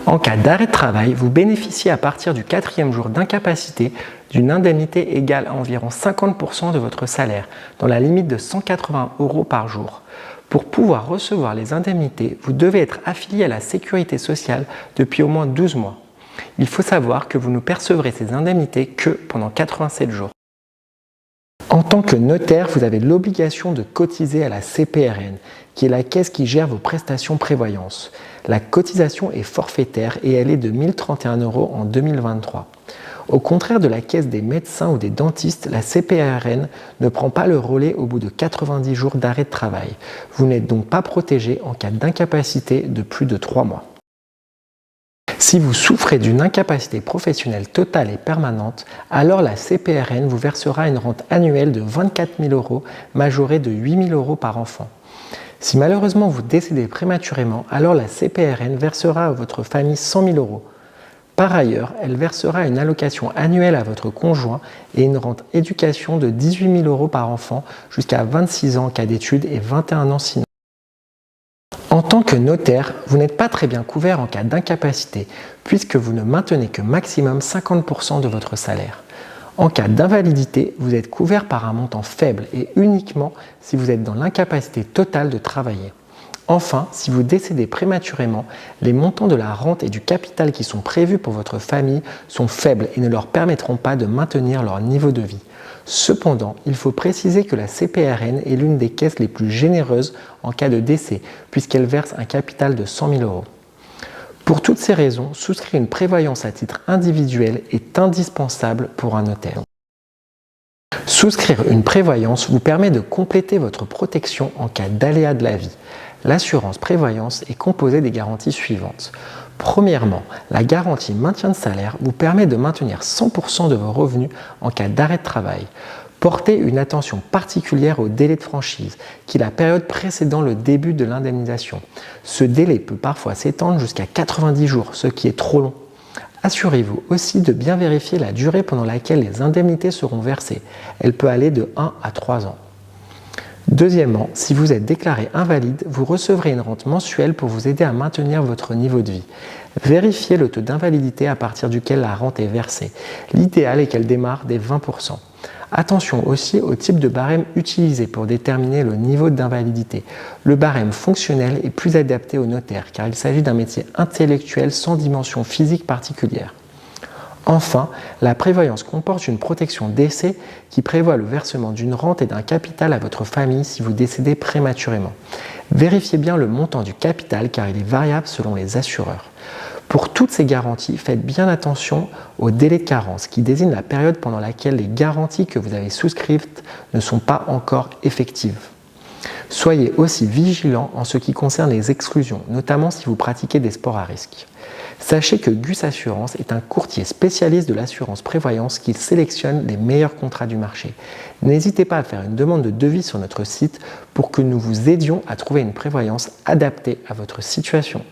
En cas d'arrêt de travail, vous bénéficiez à partir du 4e jour d'incapacité d'une indemnité égale à environ 50% de votre salaire, dans la limite de 180 € par jour. Pour pouvoir recevoir les indemnités, vous devez être affilié à la sécurité sociale depuis au moins 12 mois. Il faut savoir que vous ne percevrez ces indemnités que pendant 87 jours. En tant que notaire, vous avez l'obligation de cotiser à la CPRN, qui est la caisse qui gère vos prestations prévoyance. La cotisation est forfaitaire et elle est de 1 031 € en 2023. Au contraire de la caisse des médecins ou des dentistes, la CPRN ne prend pas le relais au bout de 90 jours d'arrêt de travail. Vous n'êtes donc pas protégé en cas d'incapacité de plus de 3 mois. Si vous souffrez d'une incapacité professionnelle totale et permanente, alors la CPRN vous versera une rente annuelle de 24 000 € majorée de 8 000 € par enfant. Si malheureusement vous décédez prématurément, alors la CPRN versera à votre famille 100 000 €. Par ailleurs, elle versera une allocation annuelle à votre conjoint et une rente éducation de 18 000 € par enfant jusqu'à 26 ans en cas d'études et 21 ans sinon. En tant que notaire, vous n'êtes pas très bien couvert en cas d'incapacité, puisque vous ne maintenez que maximum 50% de votre salaire. En cas d'invalidité, vous êtes couvert par un montant faible et uniquement si vous êtes dans l'incapacité totale de travailler. Enfin, si vous décédez prématurément, les montants de la rente et du capital qui sont prévus pour votre famille sont faibles et ne leur permettront pas de maintenir leur niveau de vie. Cependant, il faut préciser que la CPRN est l'une des caisses les plus généreuses en cas de décès, puisqu'elle verse un capital de 100 000 €. Pour toutes ces raisons, souscrire une prévoyance à titre individuel est indispensable pour un notaire. Souscrire une prévoyance vous permet de compléter votre protection en cas d'aléa de la vie. L'assurance prévoyance est composée des garanties suivantes. Premièrement, la garantie maintien de salaire vous permet de maintenir 100% de vos revenus en cas d'arrêt de travail. Portez une attention particulière au délai de franchise, qui est la période précédant le début de l'indemnisation. Ce délai peut parfois s'étendre jusqu'à 90 jours, ce qui est trop long. Assurez-vous aussi de bien vérifier la durée pendant laquelle les indemnités seront versées. Elle peut aller de 1 à 3 ans. Deuxièmement, si vous êtes déclaré invalide, vous recevrez une rente mensuelle pour vous aider à maintenir votre niveau de vie. Vérifiez le taux d'invalidité à partir duquel la rente est versée. L'idéal est qu'elle démarre dès 20%. Attention aussi au type de barème utilisé pour déterminer le niveau d'invalidité. Le barème fonctionnel est plus adapté aux notaires car il s'agit d'un métier intellectuel sans dimension physique particulière. Enfin, la prévoyance comporte une protection décès qui prévoit le versement d'une rente et d'un capital à votre famille si vous décédez prématurément. Vérifiez bien le montant du capital car il est variable selon les assureurs. Pour toutes ces garanties, faites bien attention au délai de carence qui désigne la période pendant laquelle les garanties que vous avez souscrites ne sont pas encore effectives. Soyez aussi vigilant en ce qui concerne les exclusions, notamment si vous pratiquez des sports à risque. Sachez que Gus Assurance est un courtier spécialiste de l'assurance prévoyance qui sélectionne les meilleurs contrats du marché. N'hésitez pas à faire une demande de devis sur notre site pour que nous vous aidions à trouver une prévoyance adaptée à votre situation.